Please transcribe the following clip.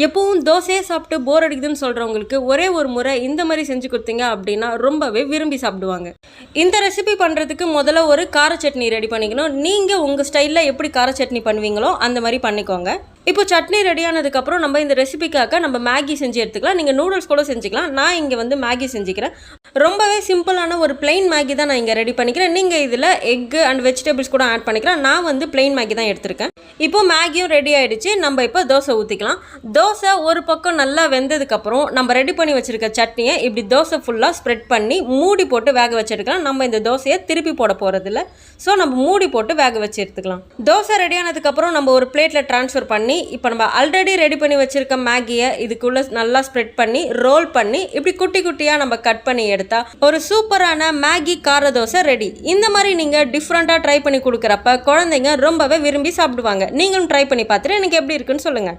எப்பவும் தோசையே சாப்பிட்டு போர் அடிக்குதுன்னு சொல்கிறவங்களுக்கு ஒரே ஒரு முறை இந்த மாதிரி செஞ்சு கொடுத்தீங்க அப்படின்னா ரொம்பவே விரும்பி சாப்பிடுவாங்க. இந்த ரெசிபி பண்ணுறதுக்கு முதல்ல ஒரு கார சட்னி ரெடி பண்ணிக்கணும். நீங்கள் உங்கள் ஸ்டைலில் எப்படி கார சட்னி பண்ணுவீங்களோ அந்த மாதிரி பண்ணிக்கோங்க. இப்போ சட்னி ரெடி ஆனதுக்கப்புறம் நம்ம இந்த ரெசிபிக்காக நம்ம மேகி செஞ்சு எடுத்துக்கலாம். நீங்கள் நூடுல்ஸ் கூட செஞ்சுக்கலாம். நான் இங்கே வந்து மேகி செஞ்சுக்கிறேன். ரொம்பவே சிம்பிளான ஒரு பிளெயின் மேகி தான் நான் இங்கே ரெடி பண்ணிக்கிறேன். நீங்கள் இதில் எக்கு அண்ட் வெஜிடபிள்ஸ் கூட ஆட் பண்ணிக்கலாம். நான் வந்து பிளெயின் மேகி தான் எடுத்திருக்கேன். இப்போ மேகியும் ரெடி ஆகிடுச்சு. நம்ம இப்போ தோசை ஊற்றிக்கலாம். தோசை ஒரு பக்கம் நல்லா வெந்ததுக்கப்புறம் நம்ம ரெடி பண்ணி வச்சுருக்க சட்னியை இப்படி தோசை ஃபுல்லாக ஸ்ப்ரெட் பண்ணி மூடி போட்டு வேக வச்சுருக்கலாம். நம்ம இந்த தோசையை திருப்பி போட போகிறதில்ல. ஸோ நம்ம மூடி போட்டு வேக வச்சு எடுத்துக்கலாம். தோசை ரெடி ஆனதுக்கப்புறம் நம்ம ஒரு பிளேட்டில் ட்ரான்ஸ்ஃபர் பண்ணி இப்போ நம்ம ஆல்ரெடி ரெடி பண்ணி வச்சுருக்க மேகியை இதுக்குள்ளே நல்லா ஸ்ப்ரெட் பண்ணி ரோல் பண்ணி இப்படி குட்டி குட்டியாக நம்ம கட் பண்ணி எடுத்தா ஒரு சூப்பரான மேகி கார தோசை ரெடி. இந்த மாதிரி நீங்கள் டிஃப்ரெண்ட்டாக ட்ரை பண்ணி கொடுக்குறப்ப குழந்தைங்க ரொம்பவே விரும்பி சாப்பிடுவாங்க. நீங்களும் ட்ரை பண்ணி பார்த்துட்டு எனக்கு எப்படி இருக்குன்னு சொல்லுங்கள்.